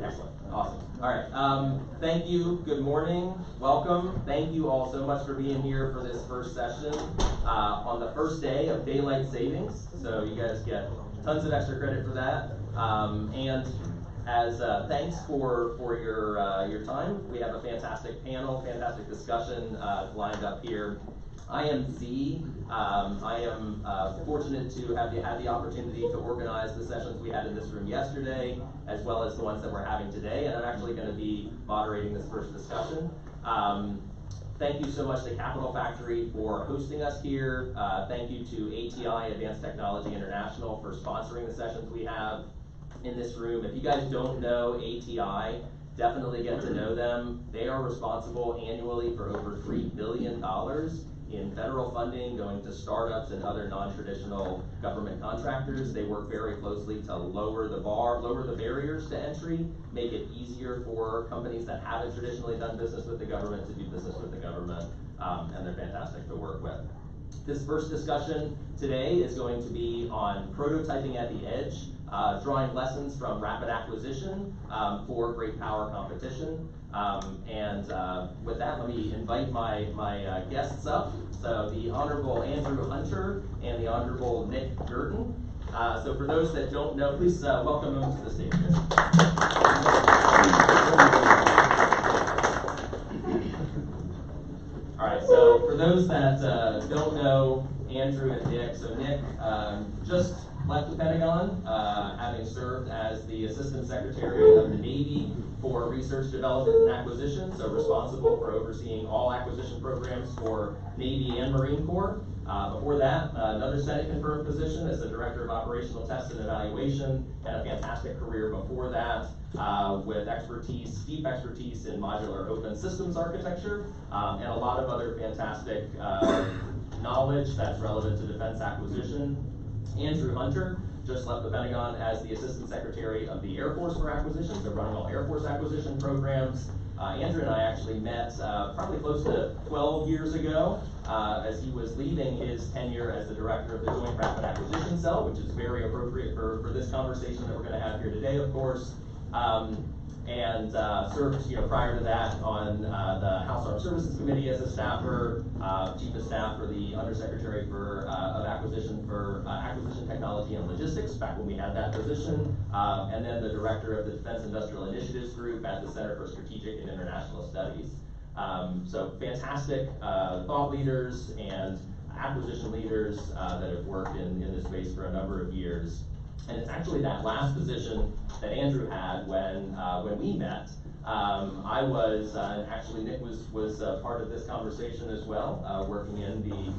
Excellent. Awesome. All right. Thank you. Good morning. Welcome. Thank you all so much for being here for this first session on the first day of daylight savings. So you guys get tons of extra credit for that. And as thanks for your time, we have a fantastic panel, fantastic discussion lined up here. I am Z. I am fortunate to have had the opportunity to organize the sessions we had in this room yesterday, as well as the ones that we're having today, and I'm actually going to be moderating this first discussion. Thank you so much to Capital Factory for hosting us here. Thank you to ATI, Advanced Technology International, for sponsoring the sessions we have in this room. If you guys don't know ATI, definitely get to know them. They are responsible annually for over $3 billion in federal funding going to startups and other non-traditional government contractors. They work very closely to lower the barriers to entry, make it easier for companies that haven't traditionally done business with the government to do business with the government, and they're fantastic to work with. This first discussion today is going to be on prototyping at the edge, drawing lessons from rapid acquisition for great power competition. With that, let me invite my guests up. So the Honorable Andrew Hunter and the Honorable Nick Girton. So for those that don't know, please welcome them to the stage. All right, so for those that don't know Andrew and Nick, so Nick just left the Pentagon, having served as the Assistant Secretary of the Navy for Research, Development, and Acquisition, so responsible for overseeing all acquisition programs for Navy and Marine Corps. Before that, another Senate-confirmed position as the Director of Operational Test and Evaluation, and a fantastic career before that with deep expertise in modular open systems architecture, and a lot of other fantastic knowledge that's relevant to defense acquisition. Andrew Hunter just left the Pentagon as the Assistant Secretary of the Air Force for Acquisition, so running all Air Force acquisition programs. Andrew and I actually met probably close to 12 years ago as he was leaving his tenure as the Director of the Joint Rapid Acquisition Cell, which is very appropriate for this conversation that we're going to have here today, of course. And served, prior to that on the House Armed Services Committee as a staffer, Chief of Staff for the Undersecretary of Acquisition for Acquisition Technology and Logistics, back when we had that position, and then the Director of the Defense Industrial Initiatives Group at the Center for Strategic and International Studies. So fantastic thought leaders and acquisition leaders that have worked in this space for a number of years. And it's actually that last position that Andrew had when we met. I was, and actually Nick was part of this conversation as well, working in the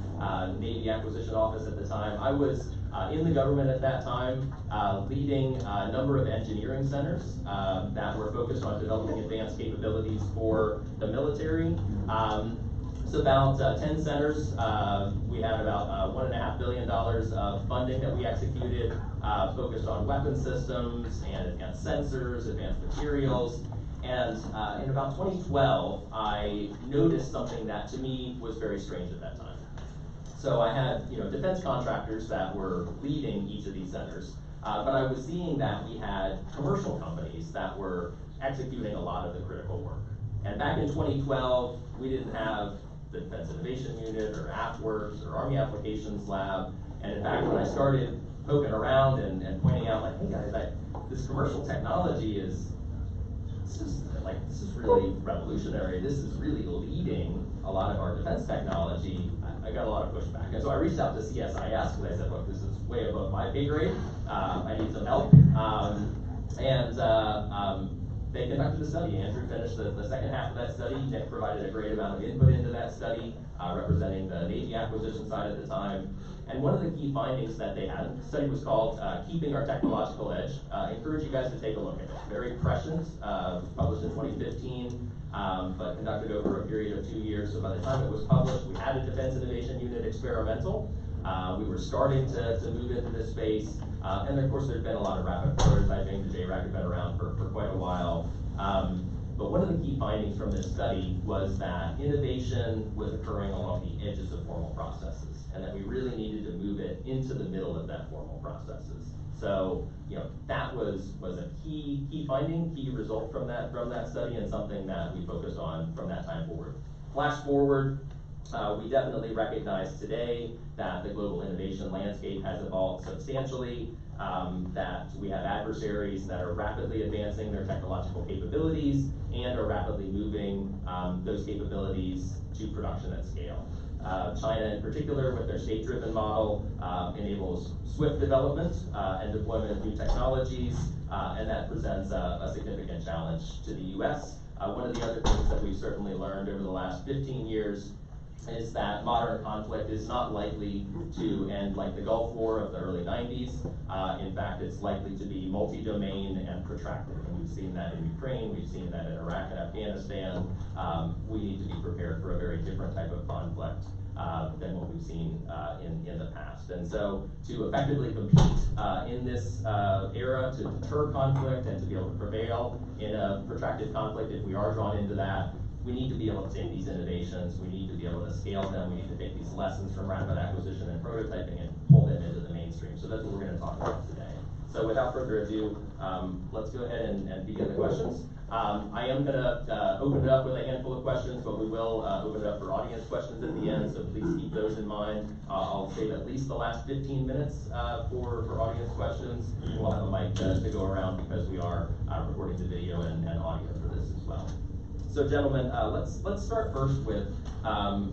Navy Acquisition Office at the time. I was in the government at that time, leading a number of engineering centers that were focused on developing advanced capabilities for the military. So about 10 centers. We had about $1.5 billion of funding that we executed, focused on weapon systems and advanced sensors, advanced materials. And in about 2012, I noticed something that to me was very strange at that time. So I had defense contractors that were leading each of these centers, but I was seeing that we had commercial companies that were executing a lot of the critical work. And back in 2012, we didn't have the Defense Innovation Unit or AppWorks or Army Applications Lab. And in fact, when I started poking around and pointing out, like, hey guys, this commercial technology this is really revolutionary. This is really leading a lot of our defense technology. I got a lot of pushback. And so I reached out to CSIS because I said, look, this is way above my pay grade. I need some help. They conducted a study. Andrew finished the second half of that study. Nick provided a great amount of input into that study, representing the Navy acquisition side at the time. And one of the key findings that they had, the study was called Keeping Our Technological Edge. I encourage you guys to take a look at it. Very prescient, published in 2015, but conducted over a period of 2 years. So by the time it was published, we had a Defense Innovation Unit experimental. We were starting to move into this space. And of course, there's been a lot of rapid prototyping. The JRAC had been around for quite a while. But one of the key findings from this study was that innovation was occurring along the edges of formal processes, and that we really needed to move it into the middle of that formal processes. So, that was a key finding, key result from that study, and something that we focused on from that time forward. Flash forward, we definitely recognize today that the global innovation landscape has evolved substantially, that we have adversaries that are rapidly advancing their technological capabilities and are rapidly moving those capabilities to production at scale. China in particular, with their state-driven model, enables swift development and deployment of new technologies, and that presents a significant challenge to the US. One of the other things that we've certainly learned over the last 15 years is that modern conflict is not likely to end like the Gulf War of the early 90s. In fact, it's likely to be multi-domain and protracted. And we've seen that in Ukraine, we've seen that in Iraq and Afghanistan. We need to be prepared for a very different type of conflict than what we've seen in the past. And so to effectively compete in this era, to deter conflict and to be able to prevail in a protracted conflict, if we are drawn into that, we need to be able to take these innovations, we need to be able to scale them, we need to take these lessons from rapid acquisition and prototyping and pull them into the mainstream. So that's what we're going to talk about today. So without further ado, let's go ahead and begin the questions. I am going to open it up with a handful of questions, but we will open it up for audience questions at the end, so please keep those in mind. I'll save at least the last 15 minutes for audience questions. We'll have a mic to go around because we are recording the video and audio for this as well. So gentlemen, let's start first with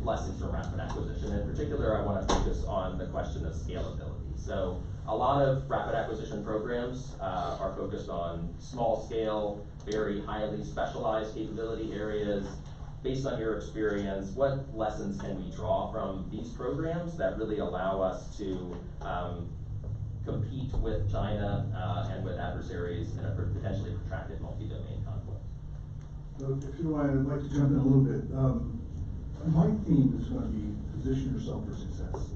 lessons from rapid acquisition. In particular, I want to focus on the question of scalability. So a lot of rapid acquisition programs are focused on small scale, very highly specialized capability areas. Based on your experience, what lessons can we draw from these programs that really allow us to compete with China and with adversaries in a potentially protracted multi-domain conflict? So if you don't mind, I'd like to jump in a little bit. My theme is going to be position yourself for success.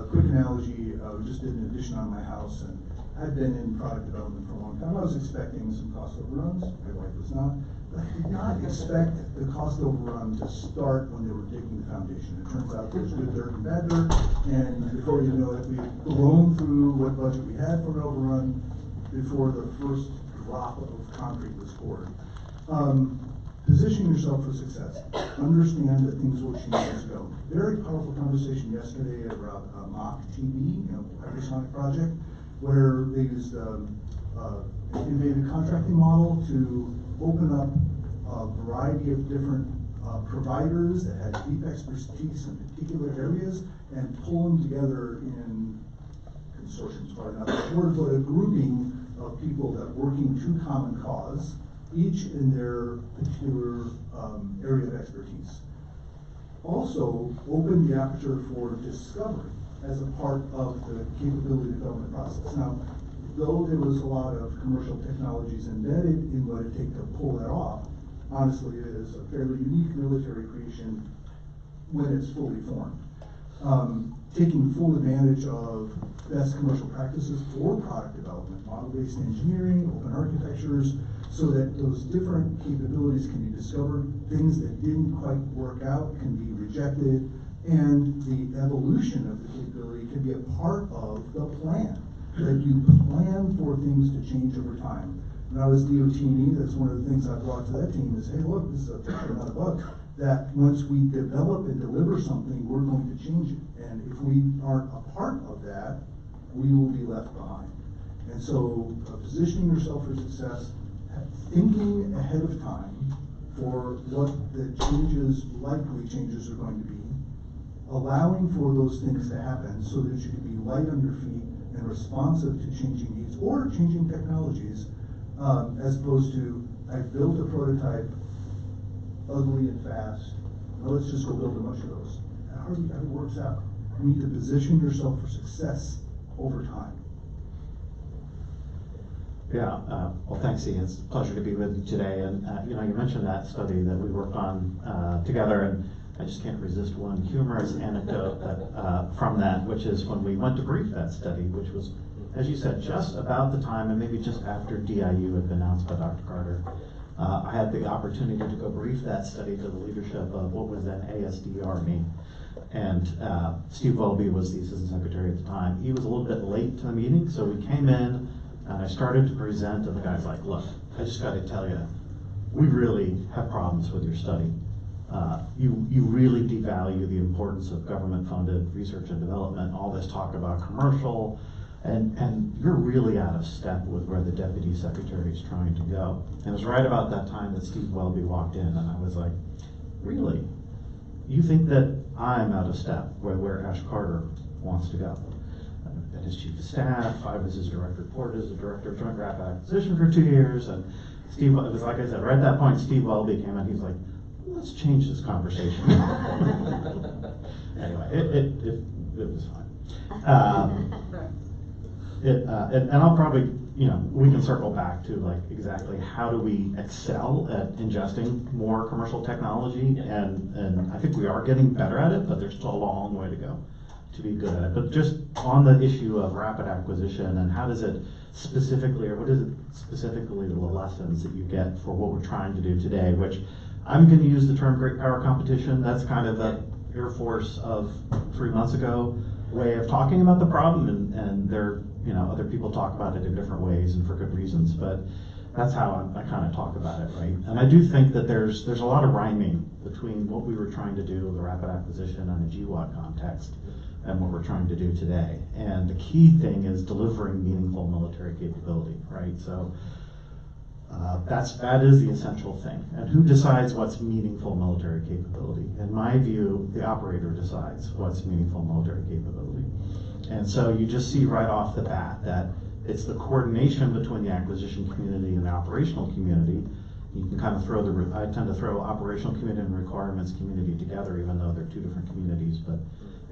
Quick analogy, we just did an addition on my house, and I've been in product development for a long time. I was expecting some cost overruns, my wife was not, but I did not expect the cost overrun to start when they were digging the foundation. It turns out there's good dirt and bad dirt, and before you know it, we've blown through what budget we had for an overrun before the first drop of concrete was poured. Position yourself for success. Understand that things will change as you go. Very powerful conversation yesterday around mock TV, hypersonic project, where they used an innovative contracting model to open up a variety of different providers that had deep expertise in particular areas and pull them together in consortiums, probably not the word, but a grouping of people that are working to common cause, each in their particular area of expertise. Also, open the aperture for discovery as a part of the capability development process. Now, though there was a lot of commercial technologies embedded in what it takes to pull that off, honestly, it is a fairly unique military creation when it's fully formed. Taking full advantage of best commercial practices for product development, model-based engineering, open architectures, so that those different capabilities can be discovered, things that didn't quite work out can be rejected, and the evolution of the capability can be a part of the plan, that you plan for things to change over time. When I was DOT&E, that's one of the things I brought to that team is, hey, look, this is a feature, not a bug, that once we develop and deliver something, we're going to change it. And if we aren't a part of that, we will be left behind. And so positioning yourself for success, thinking ahead of time for what the likely changes are going to be, allowing for those things to happen so that you can be light on your feet and responsive to changing needs or changing technologies, as opposed to, I built a prototype, ugly and fast, now let's just go build a bunch of those. That hardly ever works out. You need to position yourself for success over time. Yeah, well, thanks, Ian. It's a pleasure to be with you today. And you mentioned that study that we worked on together, and I just can't resist one humorous anecdote from that, which is when we went to brief that study, which was, as you said, just about the time, and maybe just after DIU had been announced by Dr. Carter. I had the opportunity to go brief that study to the leadership of what was then ASD Army. And Steve Welby was the assistant secretary at the time. He was a little bit late to the meeting, so we came in and I started to present, and the guy's like, look, I just got to tell you, we really have problems with your study. You really devalue the importance of government-funded research and development, all this talk about commercial, and you're really out of step with where the deputy secretary is trying to go. And it was right about that time that Steve Welby walked in, and I was like, really? You think that I'm out of step where Ash Carter wants to go? And his chief of staff, I was his direct report as the director of Joint Rapid Acquisition for 2 years, and Steve, it was like I said, right at that point, Steve Welby came in, he was like, let's change this conversation. Anyway, it was fine. And I'll probably, we can circle back to like exactly how do we excel at ingesting more commercial technology, and I think we are getting better at it, but there's still a long way to go to be good at it. But just on the issue of rapid acquisition and how does it specifically, or what is it specifically the lessons that you get for what we're trying to do today, which I'm going to use the term great power competition. That's kind of the Air Force of 3 months ago way of talking about the problem, and there, other people talk about it in different ways and for good reasons, but that's how I kind of talk about it, right? And I do think that there's a lot of rhyming between what we were trying to do with the rapid acquisition and the GWAT context and what we're trying to do today. And the key thing is delivering meaningful military capability, right? So that is the essential thing. And who decides what's meaningful military capability? In my view, the operator decides what's meaningful military capability. And so you just see right off the bat that it's the coordination between the acquisition community and the operational community. You can kind of I tend to throw operational community and requirements community together, even though they're two different communities. But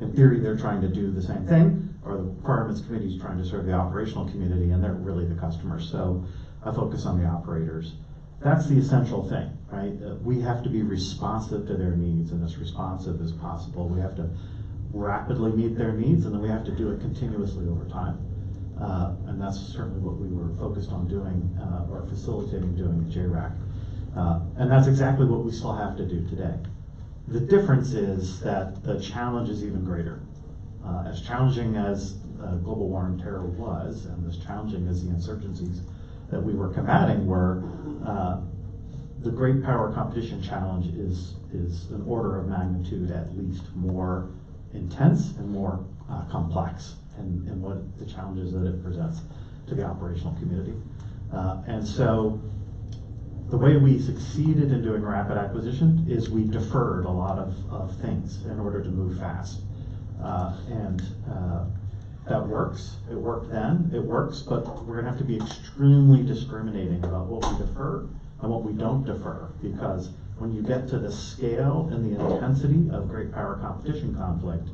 in theory, they're trying to do the same thing, or the requirements committee is trying to serve the operational community, and they're really the customers. So I focus on the operators. That's the essential thing, right? We have to be responsive to their needs, and as responsive as possible. We have to rapidly meet their needs, and then we have to do it continuously over time. And that's certainly what we were focused on doing, or facilitating doing at JRAC. And that's exactly what we still have to do today. The difference is that the challenge is even greater. As challenging as global war and terror was, and as challenging as the insurgencies that we were combating were, the great power competition challenge is an order of magnitude at least more intense and more complex in what the challenges that it presents to the operational community. And so the way we succeeded in doing rapid acquisition is we deferred a lot of things in order to move fast. That works. It worked then, it works, but we're gonna have to be extremely discriminating about what we defer and what we don't defer, because when you get to the scale and the intensity of great power competition conflict,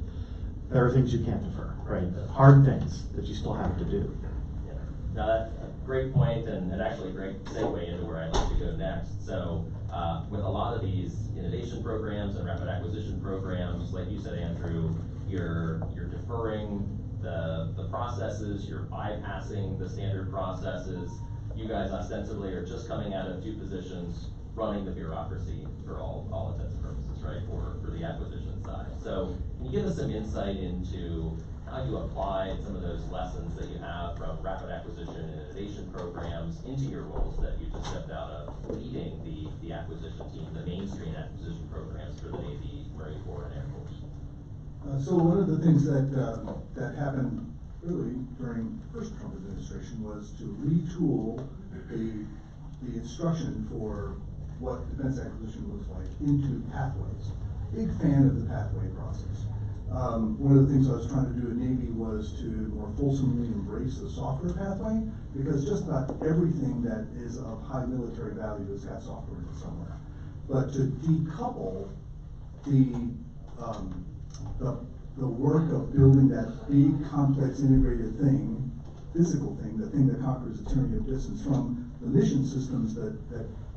there are things you can't defer, right? Hard things that you still have to do. Yeah. Now that's a great point, and actually a great segue into where I'd like to go next. So with a lot of these innovation programs and rapid acquisition programs, like you said, Andrew, you're deferring the processes, you're bypassing the standard processes. You guys ostensibly are just coming out of two positions running the bureaucracy for all intents and purposes, right, for the acquisition side. So can you give us some insight into how you applied some of those lessons that you have from rapid acquisition and innovation programs into your roles that you just stepped out of, leading the acquisition team, the mainstream acquisition programs for the Navy, Marine Corps, and Air Force? So one of the things that happened really during the first Trump administration was to retool the instruction for what defense acquisition looks like into pathways. Big fan of the pathway process. One of the things I was trying to do at Navy was to more fulsomely embrace the software pathway, because just about everything that is of high military value has got software in it somewhere. But to decouple the work of building that big, complex, integrated thing, physical thing, the thing that conquers the tyranny of distance, from the mission systems that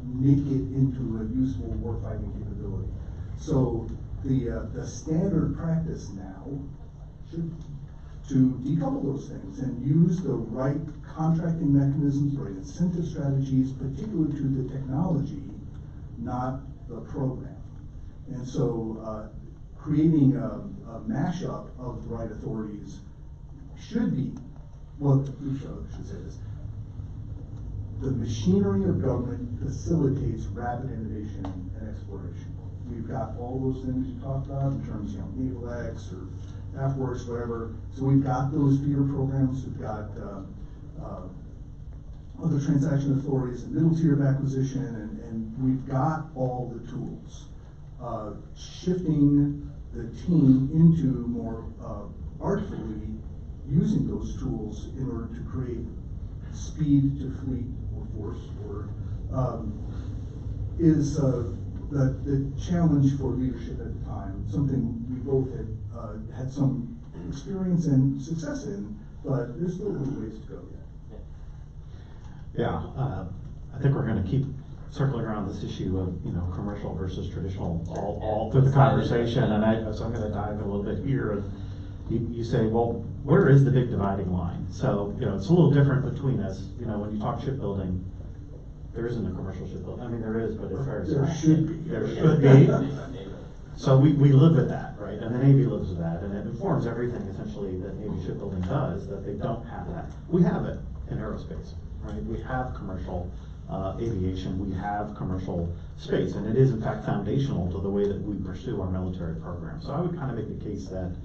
make it into a useful warfighting capability. So the standard practice now should to decouple those things and use the right contracting mechanisms, the right incentive strategies, particularly to the technology, not the program. And so creating a mashup of the right authorities should be, well, I should say this, the machinery of government facilitates rapid innovation and exploration. We've got all those things you talked about in terms of Naval X or AFWorks, whatever. So we've got those feeder programs. We've got other transaction authorities and middle tier of acquisition, and we've got all the tools. Shifting the team into more artfully using those tools in order to create speed to fleet or force is the challenge for leadership at the time, something we both had some experience and success in, but there's still a little ways to go yet. Yeah, I think we're going to keep circling around this issue of commercial versus traditional all through the conversation, and so I'm going to dive in a little bit here. And you say, well, where is the big dividing line? So it's a little different between us. When you talk shipbuilding, there isn't a commercial shipbuilding. I mean, there is, but it's very small. There should be. There should be. So we live with that, right? And the Navy lives with that, and it informs everything essentially that Navy shipbuilding does, that they don't have that. We have it in aerospace, right? We have commercial aviation, we have commercial space, and it is in fact foundational to the way that we pursue our military program. So I would kind of make the case that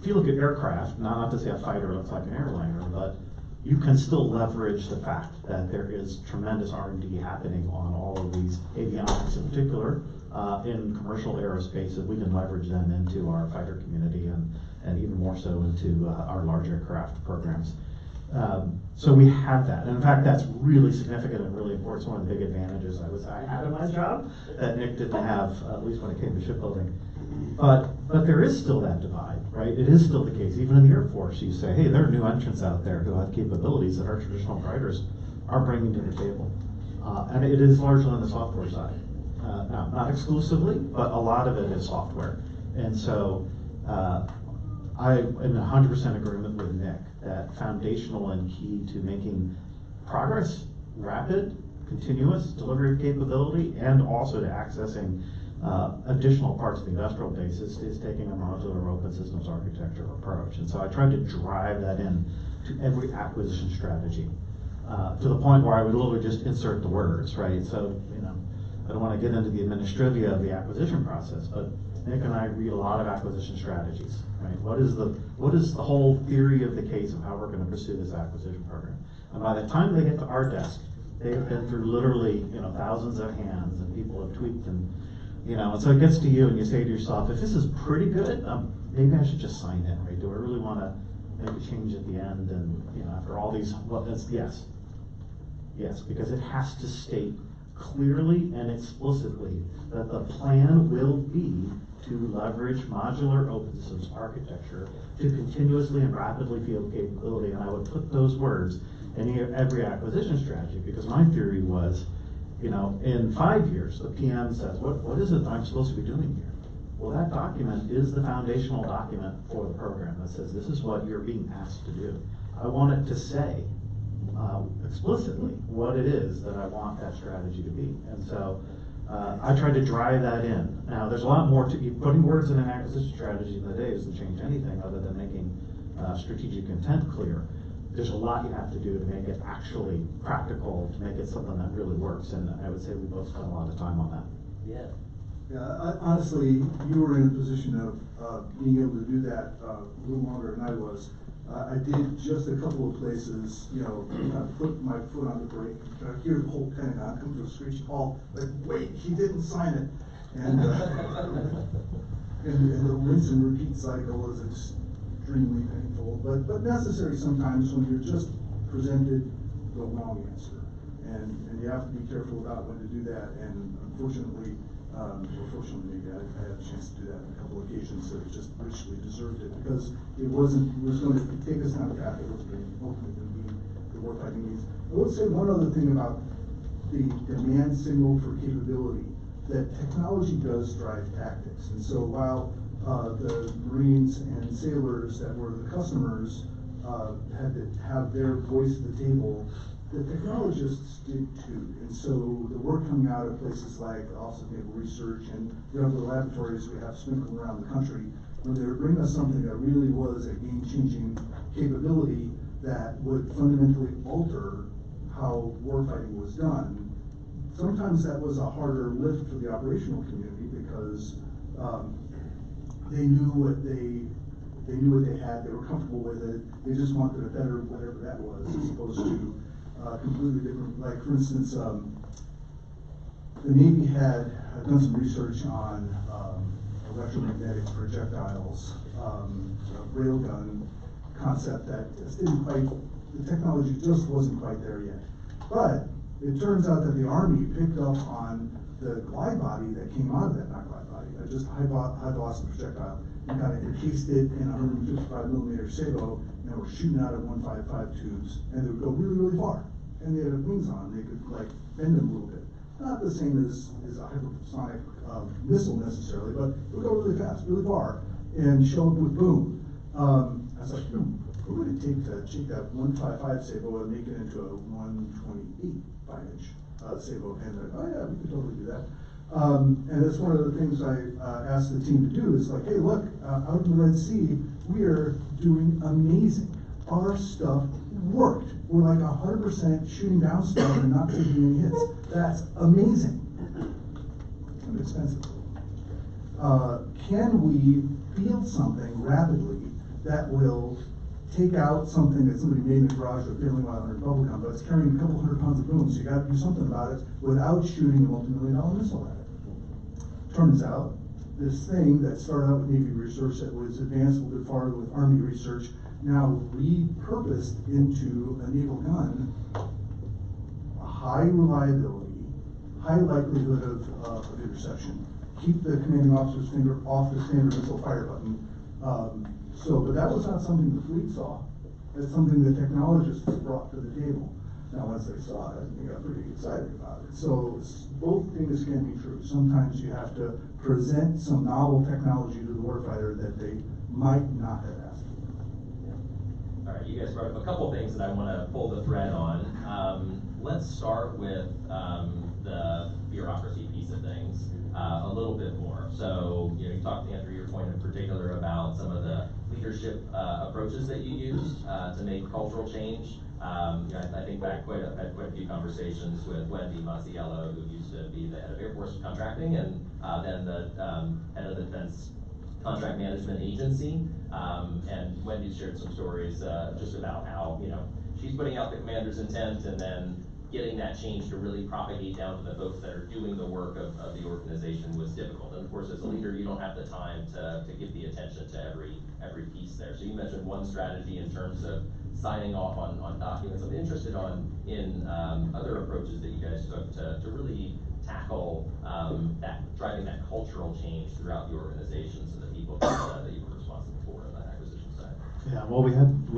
if you look at aircraft, not to say a fighter looks like an airliner, but you can still leverage the fact that there is tremendous R&D happening on all of these avionics in particular in commercial aerospace that we can leverage them into our fighter community and even more so into our large aircraft programs. So we have that, and in fact that's really significant and really important. It's one of the big advantages I had in my job that Nick didn't have, at least when it came to shipbuilding. But there is still that divide, right? It is still the case. Even in the Air Force, you say, hey, there are new entrants out there who have capabilities that our traditional writers are bringing to the table. And it is largely on the software side. Now, not exclusively, but a lot of it is software. And so I am in 100% agreement with Nick that foundational and key to making progress, rapid, continuous delivery of capability, and also to accessing additional parts of the industrial base is taking a modular open systems architecture approach. And so I tried to drive that in to every acquisition strategy to the point where I would literally just insert the words, right? So, I don't want to get into the administrivia of the acquisition process, but Nick and I read a lot of acquisition strategies, right? What is the whole theory of the case of how we're going to pursue this acquisition program? And by the time they get to our desk, they have been through literally, thousands of hands, and people have tweaked and so it gets to you and you say to yourself, if this is pretty good, maybe I should just sign it, right? Do I really want to make a change at the end? And after all these, well, that's yes, because it has to state clearly and explicitly that the plan will be to leverage modular open systems architecture to continuously and rapidly field capability. And I would put those words in every acquisition strategy, because my theory was, in 5 years, the PM says, what is it that I'm supposed to be doing here? Well, that document is the foundational document for the program that says this is what you're being asked to do. I want it to say explicitly what it is that I want that strategy to be. And so I tried to drive that in. Now, there's a lot more to putting words in an acquisition strategy in the day doesn't change anything other than making strategic intent clear. There's a lot you have to do to make it actually practical, to make it something that really works, and I would say we both spent a lot of time on that. Yeah, honestly, you were in a position of being able to do that a little longer than I was. I did just a couple of places, I put my foot on the brake, hear the whole Pentagon come to a screeching halt, like, wait, he didn't sign it. And, and the rinse and repeat cycle is extremely painful, but necessary sometimes when you're just presented the wrong answer. And you have to be careful about when to do that, and unfortunately, fortunately maybe I had a chance to do that on a couple of occasions that just richly deserved it, because it was going to take us down a path that was going to ultimately be the warfighting needs. I would say one other thing about the demand signal for capability, that technology does drive tactics. And so while the Marines and sailors that were the customers had to have their voice at the table. The technologists did too, and so the work coming out of places like the Office of Naval Research and the other laboratories we have sprinkled around the country, when they were bringing us something that really was a game-changing capability that would fundamentally alter how warfighting was done. Sometimes that was a harder lift for the operational community because they knew what they had, they were comfortable with it, they just wanted a better whatever that was, as opposed to completely different. Like for instance, the Navy had done some research on electromagnetic projectiles, a railgun concept that just didn't quite, the technology just wasn't quite there yet. But it turns out that the Army picked up on the glide body that came out of that, not glide body, just high velocity projectile, and kind of encased it in a 155mm sabot, and were shooting out of 155 tubes, and they would go really, really far. And they had wings on them, they could like bend them a little bit. Not the same as a hypersonic missile necessarily, but it would go really fast, really far, and show up with boom. I was like, what would it take to take that 155 sabot and make it into a 128 5-inch sabot? And they're like, oh yeah, we could totally do that. And that's one of the things I asked the team to do is like, hey, look, out in the Red Sea, we are doing amazing. Our stuff worked. We're like 100% shooting down stuff and not taking any hits. That's amazing. It's expensive. Can we field something rapidly that will take out something that somebody made in the garage with failing while under bubble gum, but it's carrying a couple hundred pounds of boom, so you got to do something about it without shooting a multi-million-dollar missile at it. Turns out, this thing that started out with Navy research that was advanced a little bit farther with Army research, now repurposed into a naval gun, a high reliability, high likelihood of interception, keep the commanding officer's finger off the standard missile fire button. But that was not something the fleet saw. That's something the technologists brought to the table. Now, once they saw it, they got pretty excited about it. So both things can be true. Sometimes you have to present some novel technology to the warfighter that they might not have asked for. All right, you guys brought up a couple things that I want to pull the thread on. Let's start with the bureaucracy piece of things a little bit more. So, you talked, Andrew, your point in particular about some of the leadership approaches that you used to make cultural change. I think back had quite a few conversations with Wendy Masiello, who used to be the head of Air Force contracting and then the head of the Defense Contract Management Agency. And Wendy shared some stories just about how, she's putting out the commander's intent and then getting that change to really propagate down to the folks that are doing the work of the organization was difficult. And of course, as a leader, you don't have the time to give the attention to every piece there. So you mentioned one strategy in terms of signing off on documents. I'm interested in other approaches that you guys took to really tackle driving that cultural change throughout the organizations and the people that you were responsible for on the acquisition side. Yeah, well, we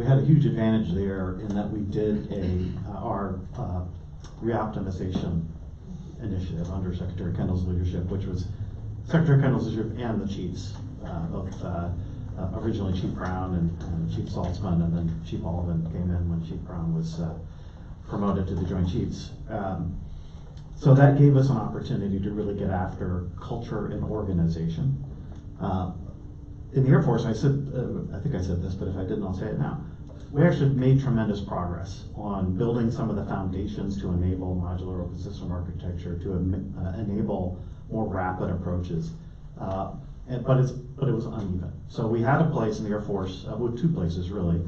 had a huge advantage there in that we did our reoptimization initiative under Secretary Kendall's leadership, which was Secretary Kendall's leadership and the chiefs, both originally Chief Brown and Chief Saltzman, and then Chief Alvin came in when Chief Brown was promoted to the Joint Chiefs. So that gave us an opportunity to really get after culture and organization. In the Air Force, I think I said this, but if I didn't, I'll say it now. We actually made tremendous progress on building some of the foundations to enable modular open system architecture, to enable more rapid approaches. But it was uneven. So we had a place in the Air Force, two places really,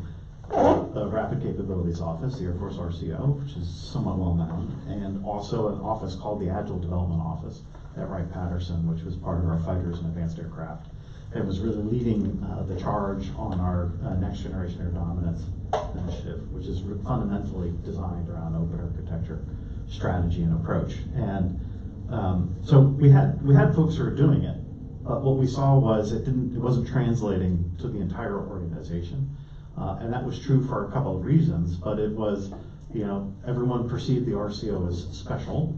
the Rapid Capabilities Office, the Air Force RCO, which is somewhat well known, and also an office called the Agile Development Office at Wright-Patterson, which was part of our fighters and advanced aircraft. It was really leading the charge on our Next Generation Air Dominance initiative, which is fundamentally designed around open architecture strategy and approach. And so we had folks who were doing it, but what we saw was it wasn't translating to the entire organization, and that was true for a couple of reasons. But it was, everyone perceived the RCO as special,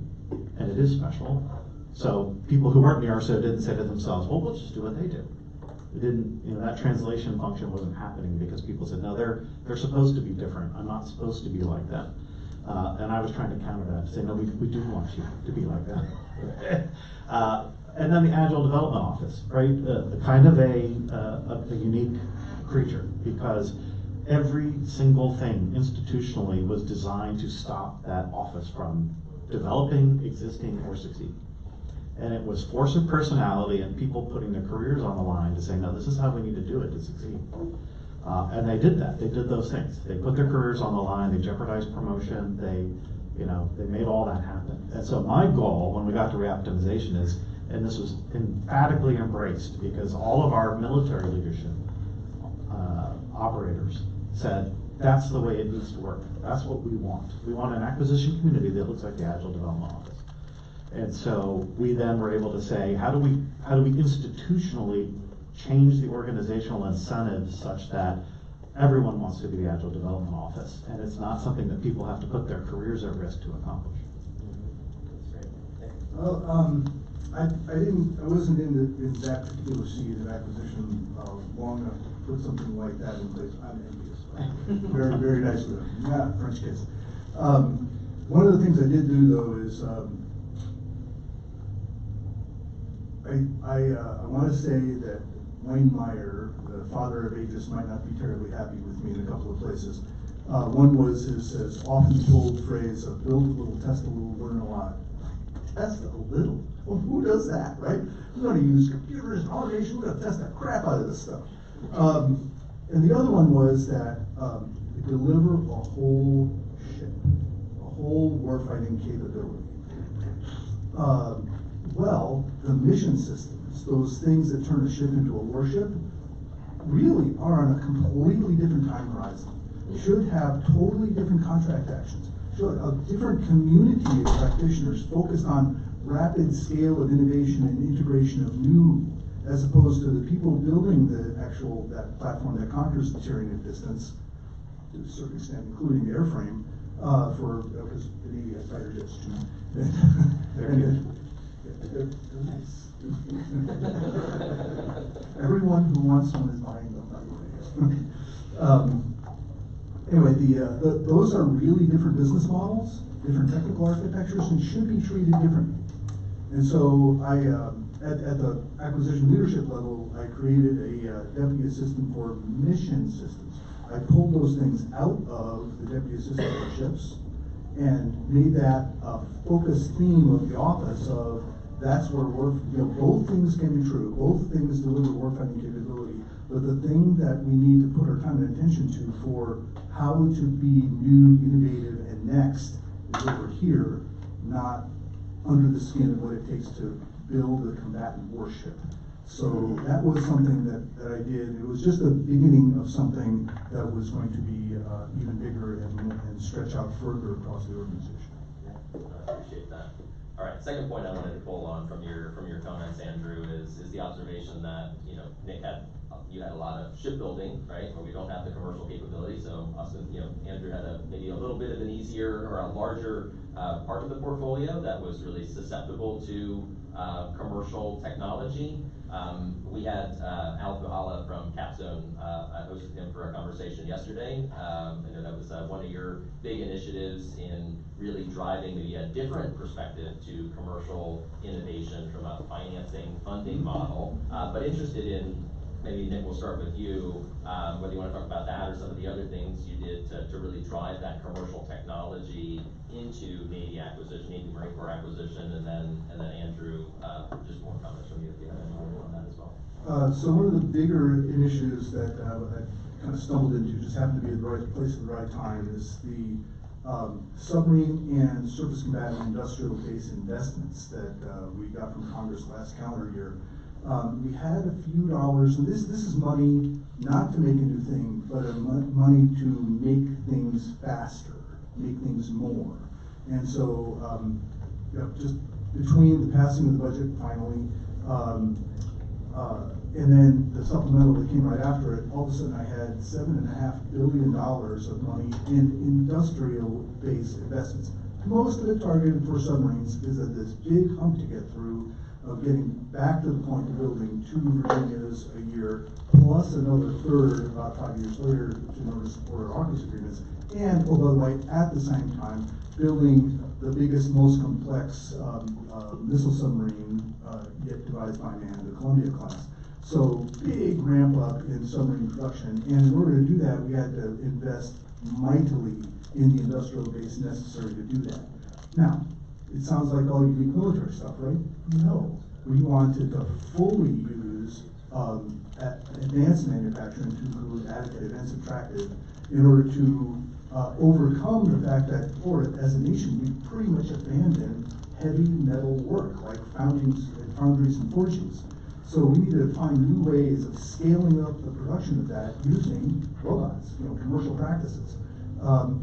and it is special. So people who weren't in the RCO didn't say to themselves, well, we'll just do what they do. It didn't, that translation function wasn't happening because people said, no, they're supposed to be different. I'm not supposed to be like that. And I was trying to counter that, to say, no, we do want you to be like that. And then the Agile Development Office, right? Kind of a unique creature, because every single thing institutionally was designed to stop that office from developing, existing, or succeeding. And it was force of personality and people putting their careers on the line to say, no, this is how we need to do it to succeed. And they did that. They did those things. They put their careers on the line. They jeopardized promotion. They made all that happen. And so my goal when we got to reoptimization is, and this was emphatically embraced because all of our military leadership operators said, that's the way it needs to work. That's what we want. We want an acquisition community that looks like the Agile Development Office. And so we then were able to say, how do we institutionally change the organizational incentives such that everyone wants to be the Agile Development Office, and it's not something that people have to put their careers at risk to accomplish. That's great. Well, I wasn't in that particular seat of acquisition long enough to put something like that in place. I'm envious. Very, very nice of them. Yeah, French kiss. One of the things I did do though is I want to say that Wayne Meyer, the father of Aegis, might not be terribly happy with me in a couple of places. One was his often told phrase of build a little, test a little, learn a lot. Test a little? Well, who does that, right? We're going to use computers and automation, we're going to test the crap out of this stuff. And the other one was that deliver a whole ship, a whole warfighting capability. Well, the mission systems, those things that turn a ship into a warship, really are on a completely different time horizon. Should have totally different contract actions. Should a different community of practitioners focused on rapid scale of innovation and integration of new, as opposed to the people building that platform that conquers the tyranny of distance, to a certain extent, including the airframe, because the Navy has fighter jets too. They're nice. Everyone who wants one is buying them, by the way. Anyway, those are really different business models, different technical architectures, and should be treated differently. And so at the acquisition leadership level, I created a deputy assistant for mission systems. I pulled those things out of the deputy assistant for ships and made that a focus theme of the office of that's where both things can be true, both things deliver warfighting capability, but the thing that we need to put our time and attention to for how to be new, innovative, and next is over here, not under the skin of what it takes to build a combatant warship. So that was something that I did. It was just the beginning of something that was going to be even bigger and stretch out further across the organization. Yeah, I appreciate that. All right, second point I wanted to pull on from your comments, Andrew, is the observation that Nick you had a lot of shipbuilding, right, where we don't have the commercial capability. So Andrew had maybe a little bit of an easier or a larger part of the portfolio that was really susceptible to commercial technology. We had Al Buhala from Capstone. I hosted him for a conversation yesterday. I know that was one of your big initiatives in really driving maybe a different perspective to commercial innovation from a financing funding model. But interested in, maybe Nick, we'll start with you, whether you want to talk about that or some of the other things you did to really drive that commercial technology into Navy acquisition, Navy Marine Corps acquisition, and then Andrew, just more comments from you if you have any more on that as well. So one of the bigger initiatives that I kind of stumbled into, just happened to be at the right place at the right time, is the submarine and surface combatant industrial base investments that we got from Congress last calendar year. We had a few dollars, and this is money not to make a new thing, but money to make things faster, make things more. And so, just between the passing of the budget finally, and then the supplemental that came right after it, all of a sudden I had $7.5 billion of money in industrial-based investments. Most of it targeted for submarines because of this big hump to get through of getting back to the point of building 2 Virginias a year, plus another third about 5 years later in order to support our AUKUS agreements. And, oh, by the way, at the same time, building the biggest, most complex missile submarine yet devised by man, the Columbia class. So big ramp up in submarine production, and in order to do that, we had to invest mightily in the industrial base necessary to do that. Now, it sounds like all unique military stuff, right? No. We wanted to fully use advanced manufacturing to include additive and subtractive in order to overcome the fact that, as a nation, we pretty much abandoned heavy metal work like foundries and forgings. So we needed to find new ways of scaling up the production of that using robots, commercial practices.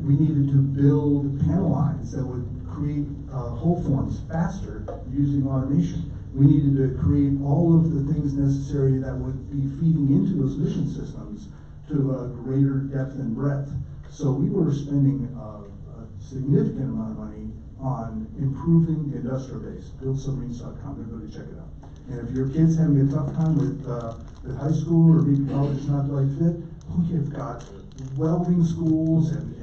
We needed to build panel lines that would create hull forms faster using automation. We needed to create all of the things necessary that would be feeding into those mission systems to a greater depth and breadth. So we were spending a significant amount of money on improving the industrial base. BuildSubmarines.com, everybody check it out. And if your kid's having a tough time with high school or maybe college is not the right fit, we've got welding schools and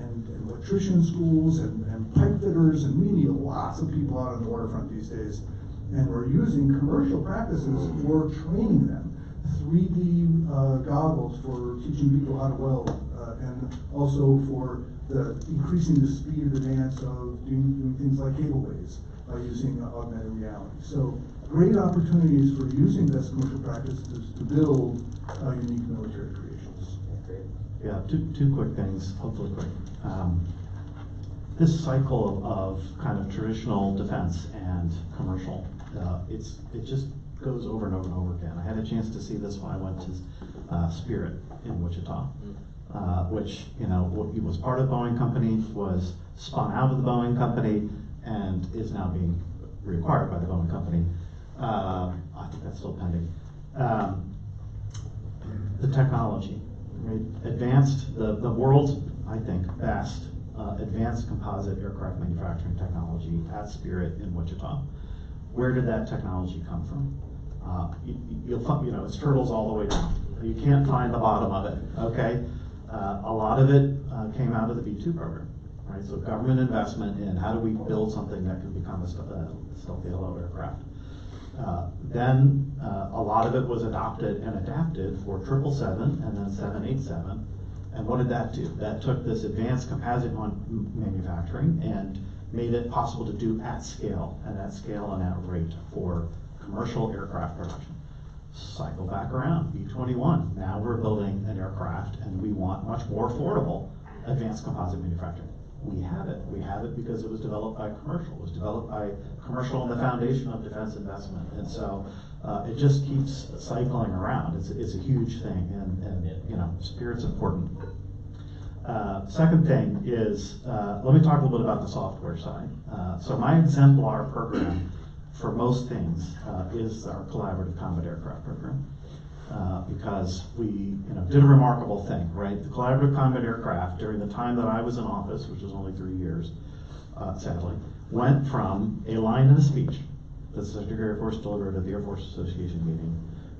electrician schools and pipe fitters, and we need lots of people out on the waterfront these days. And we're using commercial practices for training them. 3D goggles for teaching people how to weld, and also for increasing the speed of advance of doing things like cableways by using augmented reality. So great opportunities for using best commercial practices to build unique military creations. Yeah, two quick things, hopefully quick. This cycle of kind of traditional defense and commercial, it just goes over and over and over again. I had a chance to see this when I went to Spirit in Wichita, which he was part of the Boeing company, was spun out of the Boeing company, and is now being reacquired by the Boeing company. I think that's still pending. The technology, right? Advanced, the world's, I think, best advanced composite aircraft manufacturing technology at Spirit in Wichita. Where did that technology come from? You'll find, it's turtles all the way down. You can't find the bottom of it, okay? A lot of it came out of the B-2 program, right? So government investment in how do we build something that can become a stealthy hello aircraft. Then a lot of it was adopted and adapted for 777 and then 787. And what did that do? That took this advanced composite manufacturing and made it possible to do at scale and at rate for commercial aircraft production. Cycle back around, B-21. Now we're building an aircraft and we want much more affordable advanced composite manufacturing. We have it. We have it because it was developed by commercial. It was developed by commercial on the foundation of defense investment. And so it just keeps cycling around. It's a huge thing, and Spirit's important. Second thing is, let me talk a little bit about the software side. So my exemplar program for most things is our collaborative combat aircraft program. Because we did a remarkable thing, right? The collaborative combat aircraft, during the time that I was in office, which was only 3 years, sadly, went from a line in a speech that the Secretary of Air Force delivered at the Air Force Association meeting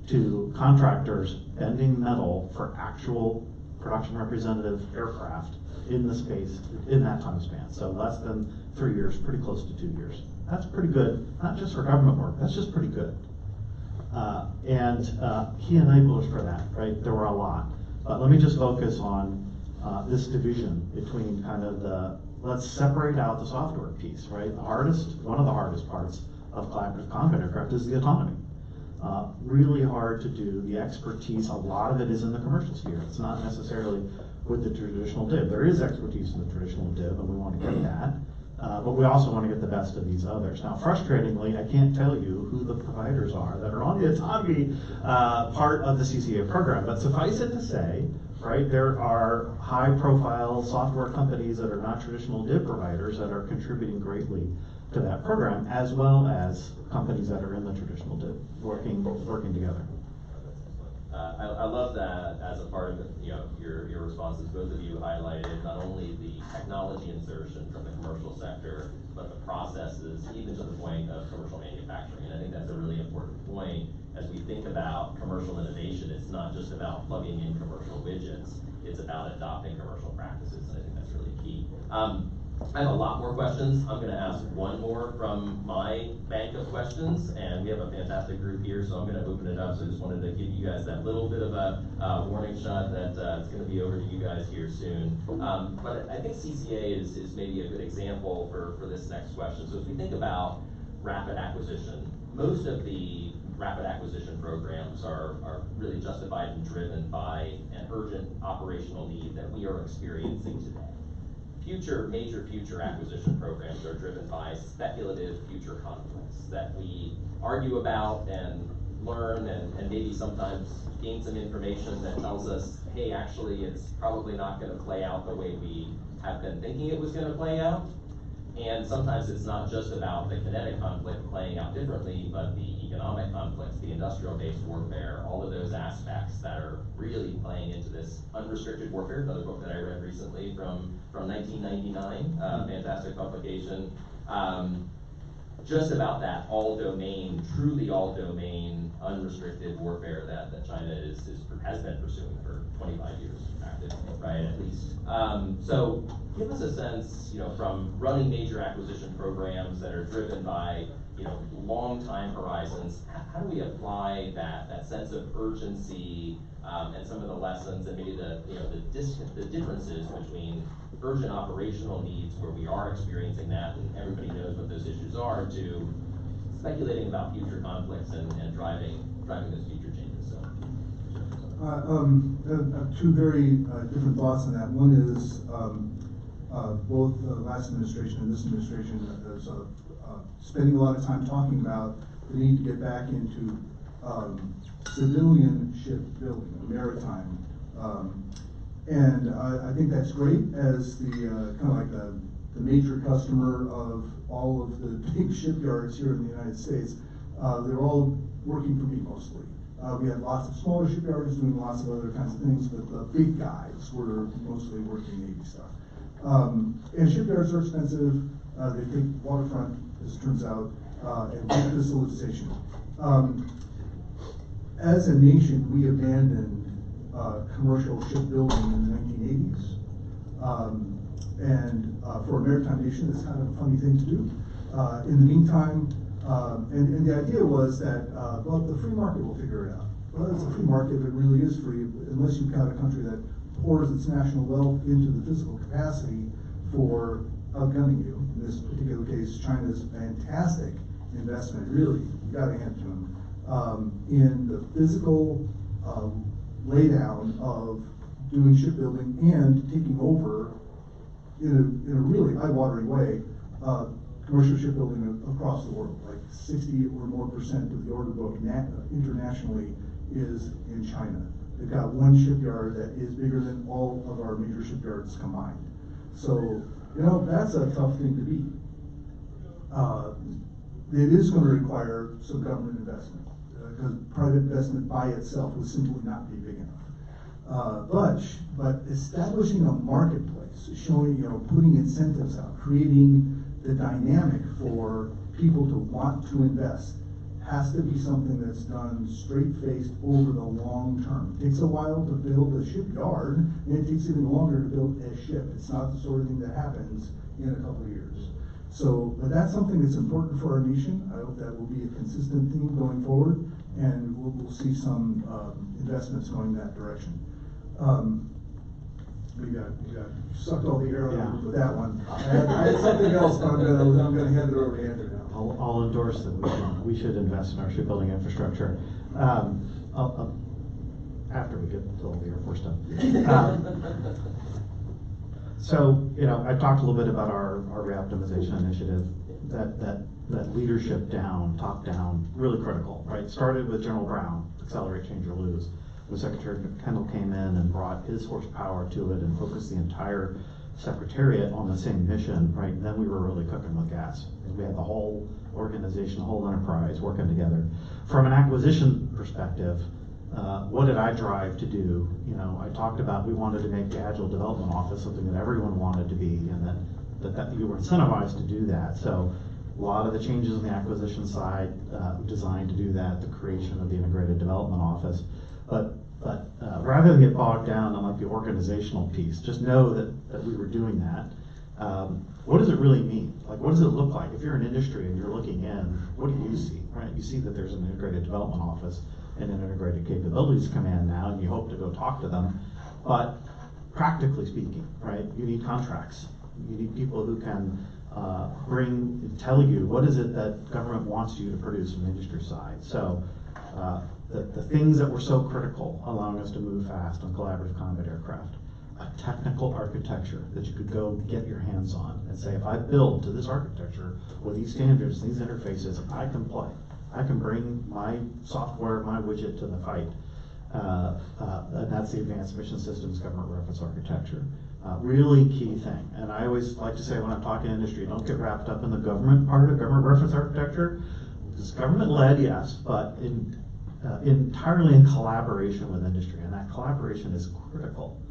to contractors bending metal for actual production representative aircraft in the space in that time span. So less than 3 years, pretty close to 2 years. That's pretty good, not just for government work, that's just pretty good. Key enablers for that, right? There were a lot. But let me just focus on this division between kind of let's separate out the software piece, right? One of the hardest parts of collaborative combat aircraft is the autonomy. Really hard to do. The expertise, a lot of it is in the commercial sphere. It's not necessarily with the traditional DIB. There is expertise in the traditional DIB, and we want to get that. But we also want to get the best of these others. Now, frustratingly, I can't tell you who the providers are that are on the autonomy part of the CCA program, but suffice it to say, right, there are high-profile software companies that are not traditional DIB providers that are contributing greatly to that program, as well as companies that are in the traditional DIB working together. I love that as a part of your responses. Both of you highlighted not only the technology insertion from the commercial sector, but the processes, even to the point of commercial manufacturing. And I think that's a really important point as we think about commercial innovation. It's not just about plugging in commercial widgets; it's about adopting commercial practices, and I think that's really key. I have a lot more questions. I'm going to ask one more from my bank of questions, and we have a fantastic group here, so I'm going to open it up. So I just wanted to give you guys that little bit of a warning shot that it's going to be over to you guys here soon. But I think CCA is maybe a good example for this next question. So as we think about rapid acquisition, most of the rapid acquisition programs are really justified and driven by an urgent operational need that we are experiencing today. Major future acquisition programs are driven by speculative future conflicts that we argue about and learn and maybe sometimes gain some information that tells us, hey, actually it's probably not going to play out the way we have been thinking it was going to play out. And sometimes it's not just about the kinetic conflict playing out differently, but the economic conflicts, the industrial-based warfare, all of those aspects that are really playing into this unrestricted warfare, another book that I read recently from 1999, fantastic publication, just about that all-domain, truly all-domain, unrestricted warfare that China has been pursuing for 25 years, active, right, at least. So give us a sense, from running major acquisition programs that are driven by, long time horizons, how do we apply that sense of urgency and some of the lessons and maybe the differences between urgent operational needs where we are experiencing that and everybody knows what those issues are, to speculating about future conflicts and driving those future changes. So. Two very different thoughts on that. One is both the last administration and this administration is spending a lot of time talking about the need to get back into civilian shipbuilding, maritime. And I think that's great as the kind of like the major customer of all of the big shipyards here in the United States. They're all working for me mostly. We have lots of smaller shipyards doing lots of other kinds of things, but the big guys were mostly working Navy stuff. And shipyards are expensive. They take waterfront, as it turns out, and big facilitation. As a nation, we abandoned commercial shipbuilding in the 1980s. And for a maritime nation, it's kind of a funny thing to do. In the meantime, and the idea was that, well, the free market will figure it out. Well, it's a free market, but it really is free, unless you've got a country that pours its national wealth into the physical capacity for outgunning you. In this particular case, China's fantastic investment, really, you got to hand it to them, in the physical laydown of doing shipbuilding and taking over in a really eye-watering way commercial shipbuilding across the world. Like 60 or more % of the order book internationally is in China. They've got one shipyard that is bigger than all of our major shipyards combined. So, that's a tough thing to beat. It is going to require some government investment, because private investment by itself would simply not be big enough. But establishing a marketplace, showing, putting incentives out, creating the dynamic for people to want to invest, has to be something that's done straight-faced over the long term. It takes a while to build a shipyard, and it takes even longer to build a ship. It's not the sort of thing that happens in a couple of years. So, but that's something that's important for our nation. I hope that will be a consistent theme going forward, and we'll see some investments going that direction. You sucked all the air out of with that one. I had something else, but I'm going to hand it over to Andrew now. I'll endorse that we should invest in our shipbuilding infrastructure. After we get to all the Air Force stuff. So, I talked a little bit about our reoptimization initiative. That leadership down, top down, really critical, right? Started with General Brown, accelerate, change, or lose. When Secretary Kendall came in and brought his horsepower to it and focused the entire Secretariat on the same mission, right, then we were really cooking with gas. We had the whole organization, the whole enterprise working together. From an acquisition perspective, what did I drive to do? You know, I talked about we wanted to make the Agile Development Office something that everyone wanted to be, and that you were incentivized to do that. So a lot of the changes on the acquisition side designed to do that, the creation of the Integrated Development Office. But rather than get bogged down on like the organizational piece, just know that we were doing that. What does it really mean? Like, what does it look like? If you're in industry and you're looking in, what do you see, right? You see that there's an Integrated Development Office and an Integrated Capabilities Command now, and you hope to go talk to them. But practically speaking, right, you need contracts. You need people who can tell you what is it that government wants you to produce from the industry side. So the things that were so critical, allowing us to move fast on collaborative combat aircraft, a technical architecture that you could go get your hands on and say, if I build to this architecture with these standards, these interfaces, I can play. I can bring my software, my widget to the fight. And that's the Advanced Mission Systems Government Reference Architecture. Really key thing. And I always like to say when I'm talking industry, don't get wrapped up in the government part of government reference architecture. It's government-led, yes, but entirely in collaboration with industry. And that collaboration is critical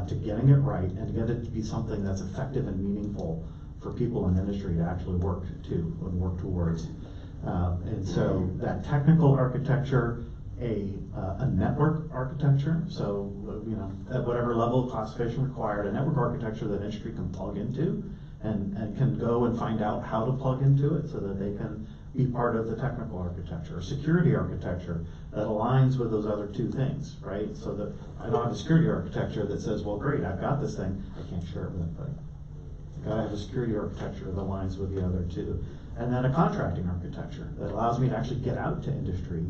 to getting it right and to get it to be something that's effective and meaningful for people in industry to actually work to and work towards. And so that technical architecture, a network architecture, so you know, at whatever level of classification required, a network architecture that industry can plug into and can go and find out how to plug into it so that they can be part of the technical architecture. Security architecture that aligns with those other two things, right? So that I don't have a security architecture that says, well, great, I've got this thing, I can't share it with anybody. I've got to have a security architecture that aligns with the other two. And then a contracting architecture that allows me to actually get out to industry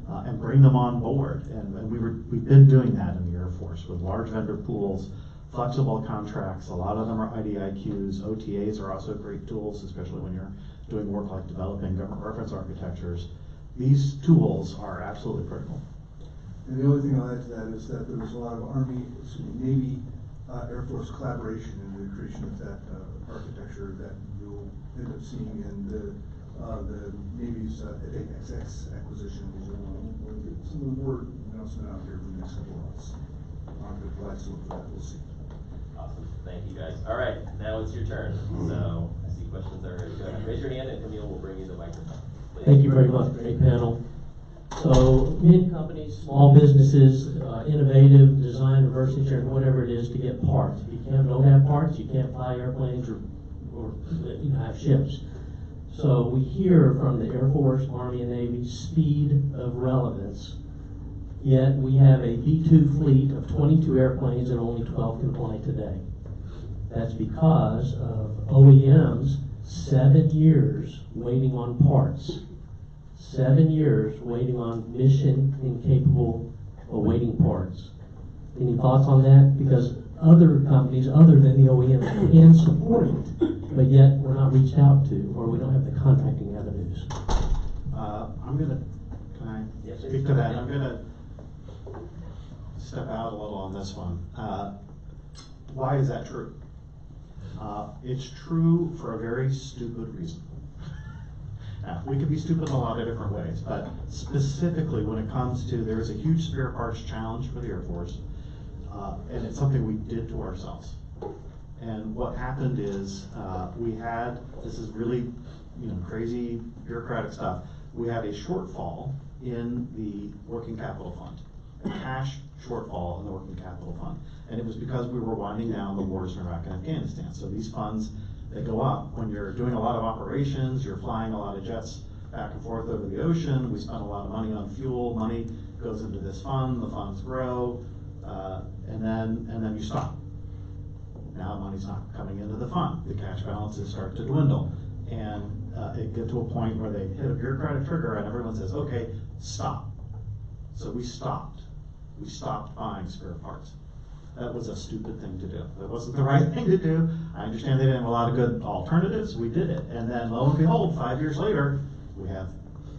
and bring them on board. And we've been doing that in the Air Force with large vendor pools, flexible contracts. A lot of them are IDIQs. OTAs are also great tools, especially when you're doing work like developing government reference architectures. These tools are absolutely critical. And the only thing I'll add to that is that there was a lot of Navy, Air Force collaboration in the creation of that architecture that you'll end up seeing in the Navy's XX acquisition, which we'll get some more announcement out here in the next couple of months. I'm glad to look for that. We'll see. Awesome. Thank you, guys. All right, now it's your turn. So I see questions already. Go ahead. Raise your hand, and Camille will bring you the microphone. Please. Thank you very much. Great panel. So, mid companies, small businesses, innovative design, reverse engineering, whatever it is, to get parts. If you don't have parts, you can't fly airplanes or have ships. So we hear from the Air Force, Army, and Navy speed of relevance. Yet we have a B-2 fleet of 22 airplanes and only 12 can fly today. That's because of OEMs 7 years waiting on parts. 7 years waiting on mission incapable awaiting parts. Any thoughts on that? Because other companies other than the OEMs can support it, but yet we're not reached out to, or we don't have the contracting avenues. Can I speak to that? I'm gonna step out a little on this one. Why is that true? It's true for a very stupid reason. Now, we could be stupid in a lot of different ways, but specifically when it comes to, there's a huge spare parts challenge for the Air Force, and it's something we did to ourselves. And what happened is this is really crazy bureaucratic stuff, we had a shortfall in the working capital fund, a cash shortfall in the working capital fund. And it was because we were winding down the wars in Iraq and Afghanistan. So these funds, they go up when you're doing a lot of operations, you're flying a lot of jets back and forth over the ocean, we spend a lot of money on fuel, money goes into this fund, the funds grow, and then you stop. Now money's not coming into the fund, the cash balances start to dwindle, and it get to a point where they hit a bureaucratic trigger and everyone says, okay, stop. So we stopped buying spare parts. That was a stupid thing to do. That wasn't the right thing to do. I understand they didn't have a lot of good alternatives. We did it. And then lo and behold, 5 years later, we have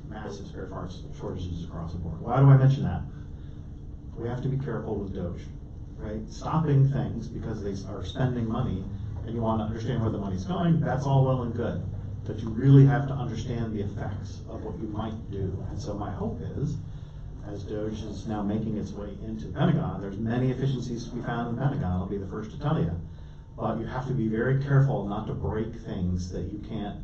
massive spare parts shortages across the board. Why do I mention that? We have to be careful with DOGE, right? Stopping things because they are spending money and you want to understand where the money's going, that's all well and good. But you really have to understand the effects of what you might do. And so my hope is, as DOGE is now making its way into the Pentagon, there's many efficiencies to be found in the Pentagon, I'll be the first to tell you. But you have to be very careful not to break things that you can't,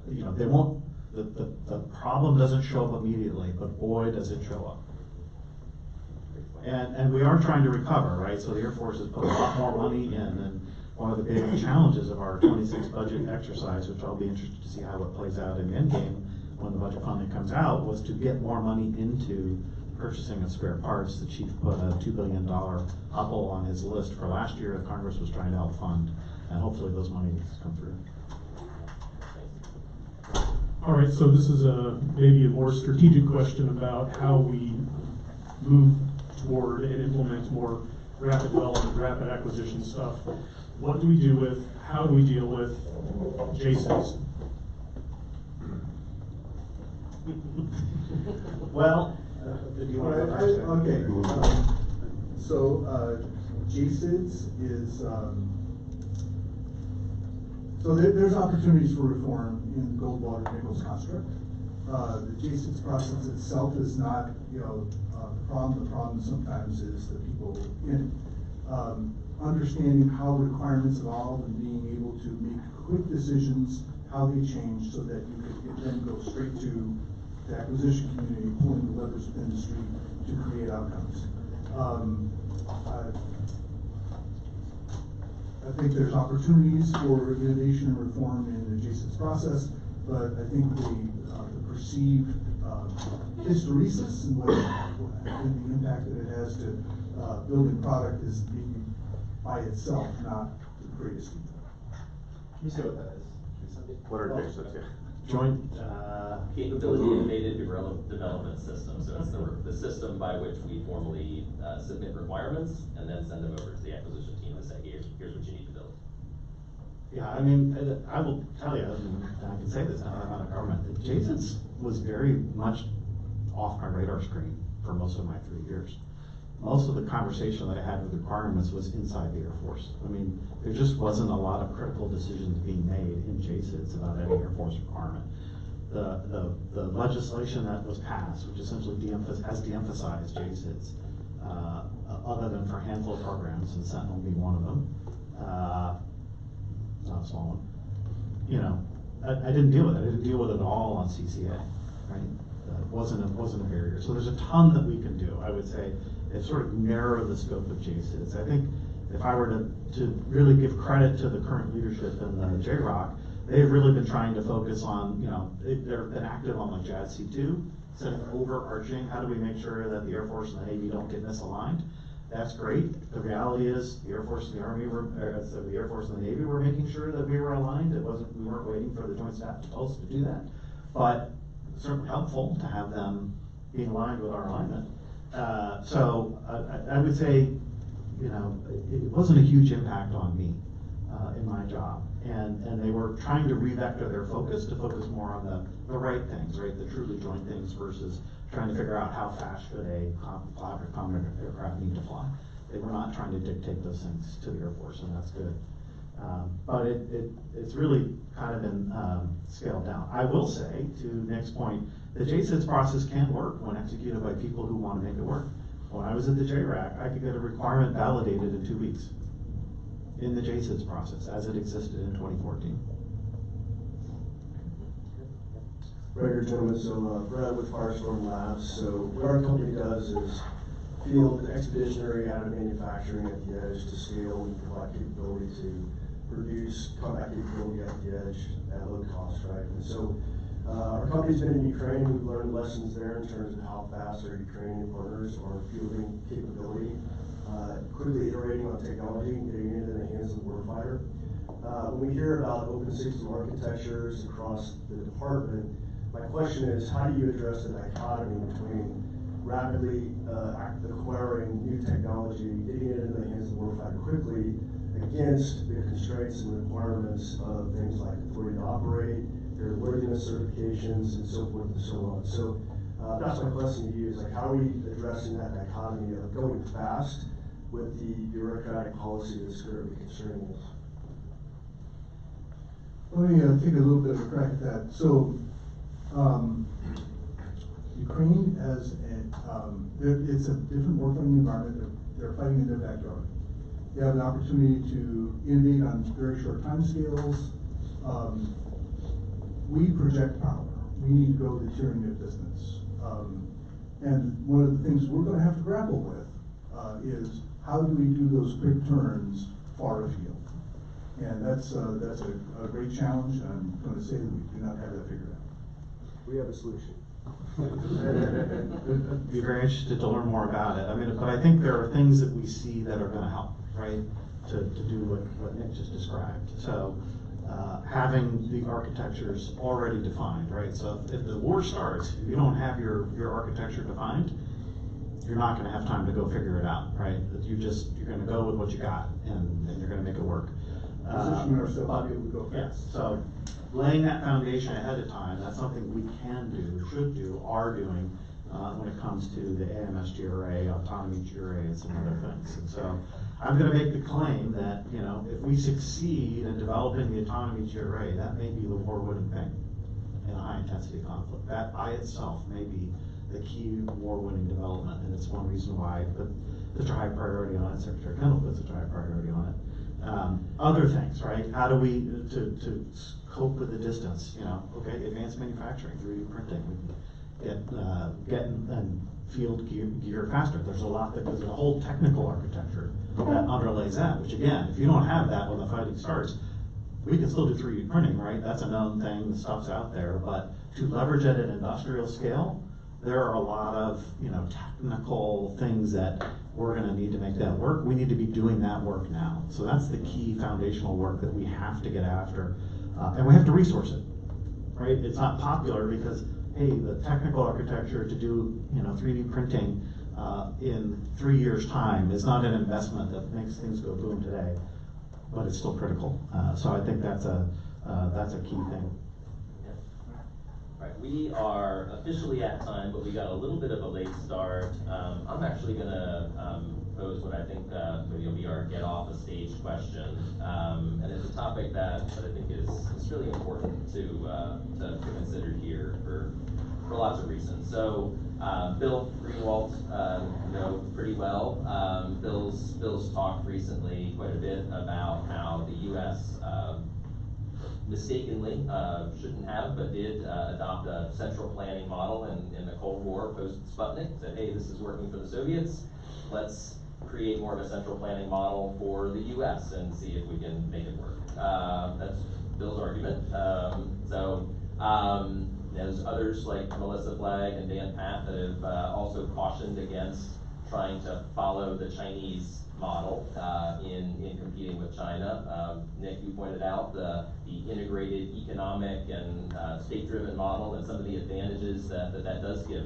they won't, the problem doesn't show up immediately, but boy, does it show up. And we are trying to recover, right? So the Air Force has put a lot more money in, and one of the big challenges of our 26 budget exercise, which I'll be interested to see how it plays out in the endgame when the budget funding comes out, was to get more money into purchasing of spare parts. The chief put a $2 billion apple on his list for last year that Congress was trying to help fund, and hopefully those monies come through. All right, so this is maybe a more strategic question about how we move toward and implement more rapid development, rapid acquisition stuff. What do we do with, how do we deal with JSONs? Well, do you want to go first? Okay, so JSIDS is, so there's opportunities for reform in the Goldwater-Nichols construct. The JSIDS process itself is not, the problem. The problem sometimes is the people in it. Understanding how requirements evolve and being able to make quick decisions, how they change, so that you could then go straight to the acquisition community, pulling the levers of industry to create outcomes. I think there's opportunities for innovation and reform in the JSIDS process, but I think the perceived hysteresis and the impact that it has to building product is maybe by itself not the greatest. Can you say what that is? What are JSIDS? Joint Capability Innovative Development System. So it's the system by which we formally submit requirements and then send them over to the acquisition team and say, here's what you need to build. Yeah, I mean, I will tell you, and I can say this now that I'm out of government, that JSIDS was very much off my radar screen for most of my 3 years. Most of the conversation that I had with requirements was inside the Air Force. I mean, there just wasn't a lot of critical decisions being made in JSIDS about any Air Force requirement. The legislation that was passed, which essentially has de-emphasized JSIDS, other than for a handful of programs, and Sentinel being one of them, not a small one. I didn't deal with it. I didn't deal with it at all on CCA, right? It wasn't a barrier. So there's a ton that we can do. I would say it sort of narrowed the scope of JSIDS. I think if I were to really give credit to the current leadership in the JROC, they've really been trying to focus on, they've been active on like JADC2, setting overarching, how do we make sure that the Air Force and the Navy don't get misaligned? That's great. The reality is the Air Force and the Army the Air Force and the Navy were making sure that we were aligned. We weren't waiting for the Joint Staff Post to do that. But it's certainly helpful to have them being aligned with our alignment. So I would say, it wasn't a huge impact on me in my job. And they were trying to revector their focus to focus more on the right things, right? The truly joint things versus trying to figure out how fast should a collaborative combat aircraft need to fly. They were not trying to dictate those things to the Air Force, and that's good. But it's really kind of been scaled down. I will say, to Nick's point, the JSIDS process can work when executed by people who want to make it work. When I was at the JRAC, I could get a requirement validated in 2 weeks in the JSIDS process as it existed in 2014. Right here, gentlemen. So Brad with Firestorm Labs. So what our company does is field expeditionary additive manufacturing at the edge to scale and provide capability to produce combat capability at the edge at low cost, right? And so our company's been in Ukraine. We've learned lessons there in terms of how fast our Ukrainian partners are fielding capability, quickly iterating on technology and getting it into the hands of the warfighter. When we hear about open system architectures across the department, my question is, how do you address the dichotomy between rapidly acquiring new technology, getting it into the hands of the warfighter quickly, against the constraints and requirements of things like authority to operate, their worthiness certifications, and so forth and so on. So that's my question to you, is like, how are we addressing that dichotomy of going fast with the bureaucratic policy that's currently constraining us? Let me take a little bit of a crack at that. So Ukraine has it's a different warfighting environment. They're fighting in their backyard. They have an opportunity to innovate on very short timescales. We project power. We need to go the tyranny of distance. And one of the things we're going to have to grapple with is how do we do those quick turns far afield? And that's a great challenge, and I'm going to say that we do not have that figured out. We have a solution. Be very interested to learn more about it. I mean, but I think there are things that we see that are going to help, right? To do what Nick just described. So having the architectures already defined, right? So if the war starts, if you don't have your architecture defined, you're not going to have time to go figure it out, right? You're going to go with what you got, and you're going to make it work. Positioning ourselves to be able to go Yeah, fast. so laying that foundation ahead of time, that's something we can do, should do, are doing when it comes to the AMS GRA, autonomy GRA, and some other things. And so I'm going to make the claim that, you know, if we succeed in developing the autonomy GRA, that may be the war-winning thing in a high-intensity conflict. That by itself may be the key war-winning development, and it's one reason why I put such a high priority on it. Secretary Kendall put such a high priority on it. Other things, right? How do we to cope with the distance? You know, okay, advanced manufacturing, 3D printing. We can get and field gear faster. There's a lot that goes in the whole technical architecture that underlays that. Which again, if you don't have that when the fighting starts, we can still do 3D printing, right? That's a known thing. The stuff's out there, but to leverage at an industrial scale, there are a lot of, you know, technical things that we're going to need to make that work. We need to be doing that work now. So that's the key foundational work that we have to get after, and we have to resource it, right? It's not popular because, hey, the technical architecture to do, you know, 3D printing in 3 years' time is not an investment that makes things go boom today, but it's still critical. So I think that's a key thing. Right, we are officially at time, but we got a little bit of a late start. I'm actually going to pose what I think maybe will be our get off the stage question, and it's a topic that I think is really important to consider here for lots of reasons. So Bill Greenwald, know pretty well. Bill's talked recently quite a bit about how the U.S. Mistakenly shouldn't have, but did adopt a central planning model in the Cold War post-Sputnik. Said, hey, this is working for the Soviets. Let's create more of a central planning model for the U.S. and see if we can make it work. That's Bill's argument. There's others like Melissa Flagg and Dan Patt that have also cautioned against trying to follow the Chinese model in competing with China. Nick, you pointed out the integrated economic and state-driven model and some of the advantages that does give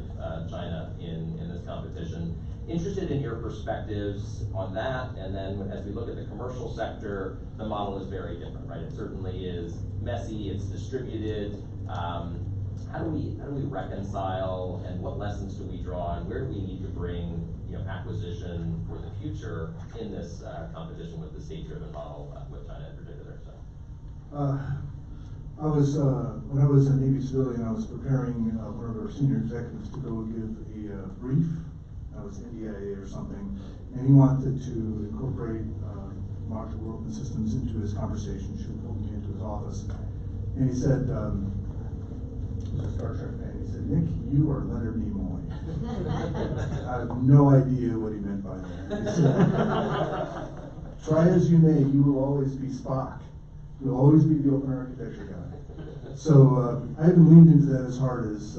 China in this competition. Interested in your perspectives on that, and then as we look at the commercial sector, the model is very different, right? It certainly is messy, it's distributed. How do we reconcile, and what lessons do we draw, and where do we need to bring acquisition for the future in this competition with the state-driven model with China in particular? I was when I was a Navy civilian, I was preparing one of our senior executives to go give a brief. I was NDIA or something, and he wanted to incorporate modular open systems into his conversation. She pulled me into his office, and he said, he was a Star Trek fan. He said, "Nick, you are Leonard Nimoy." I have no idea what he meant by that. He said, "Try as you may, you will always be Spock. You'll always be the open architecture guy." So I haven't leaned into that as hard as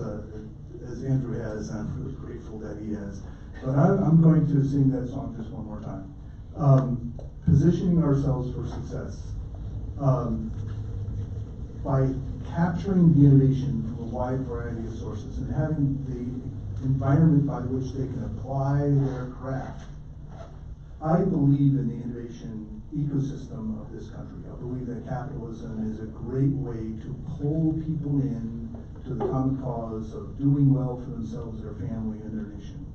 Andrew has, and I'm really grateful that he has. But I'm going to sing that song just one more time. Positioning ourselves for success. By capturing the innovation from a wide variety of sources and having the environment by which they can apply their craft, I believe in the innovation ecosystem of this country. I believe that capitalism is a great way to pull people in to the common cause of doing well for themselves, their family, and their nation.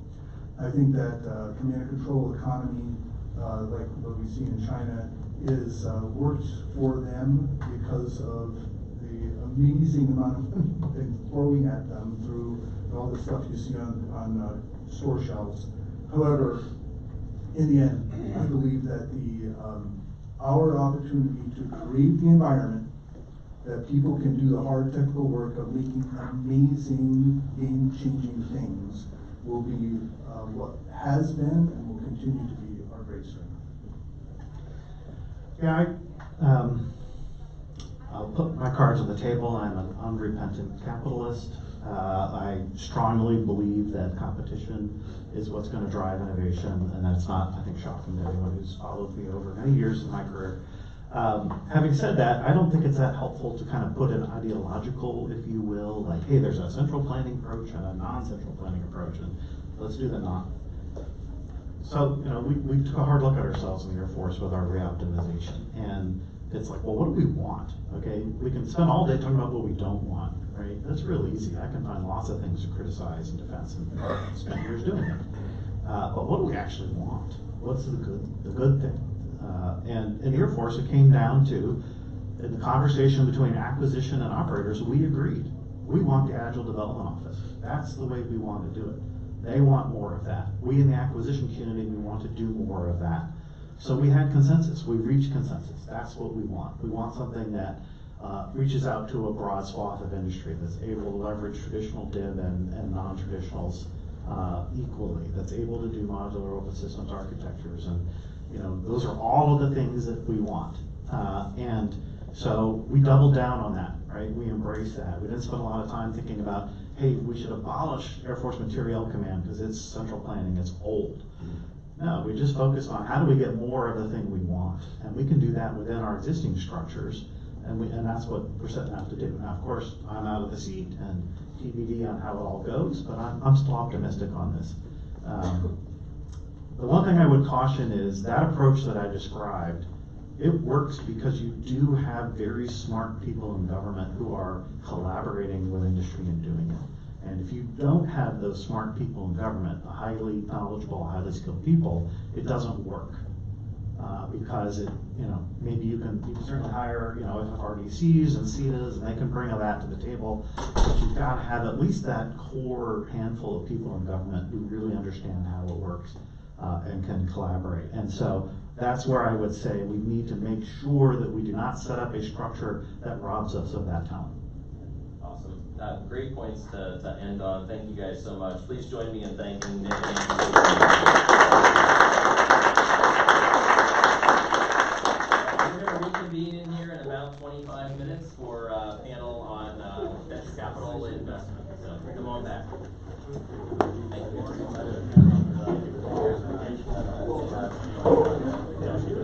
I think that command and control economy, like what we see in China, is worked for them because of the amazing amount of things throwing at them through all the stuff you see on store shelves. However, in the end, I believe that our opportunity to create the environment that people can do the hard technical work of making amazing, game-changing things will be what has been and will continue to be our great strength. Yeah, I'll put my cards on the table. I'm an unrepentant capitalist. I strongly believe that competition is what's going to drive innovation, and that's not, I think, shocking to anyone who's followed me over many years in my career. Having said that, I don't think it's that helpful to kind of put an ideological, if you will, like, hey, there's a central planning approach and a non-central planning approach, and let's do the non. So, we took a hard look at ourselves in the Air Force with our re-optimization, and it's like, well, what do we want? Okay, we can spend all day talking about what we don't want, right? That's real easy. I can find lots of things to criticize in defense and spend years doing it. But what do we actually want? What's the good thing? And in the Air Force, it came down to, in the conversation between acquisition and operators, we agreed. We want the Agile Development Office. That's the way we want to do it. They want more of that. We in the acquisition community, we want to do more of that. So we had consensus. We reached consensus. That's what we want. We want something that reaches out to a broad swath of industry, that's able to leverage traditional DIB and non-traditionals equally, that's able to do modular open systems architectures, and those are all of the things that we want. And so we doubled down on that, right? We embraced that. We didn't spend a lot of time thinking about, hey, we should abolish Air Force Materiel Command because it's central planning, it's old. No, we just focused on how do we get more of the thing we want, and we can do that within our existing structures, and that's what we're setting out to do. Now, of course, I'm out of the seat and TBD on how it all goes, but I'm still optimistic on this. The one thing I would caution is that approach that I described, it works because you do have very smart people in government who are collaborating with industry and doing it. And if you don't have those smart people in government, the highly knowledgeable, highly skilled people, it doesn't work. Because maybe you can certainly hire, FFRDCs and CETAs, and they can bring all that to the table, but you've got to have at least that core handful of people in government who really understand how it works and can collaborate. And so that's where I would say we need to make sure that we do not set up a structure that robs us of that talent. Awesome. Great points to end on. Thank you guys so much. Please join me in thanking Nick and We're going to reconvene in here in about 25 minutes for a panel on venture capital investment. So come on back.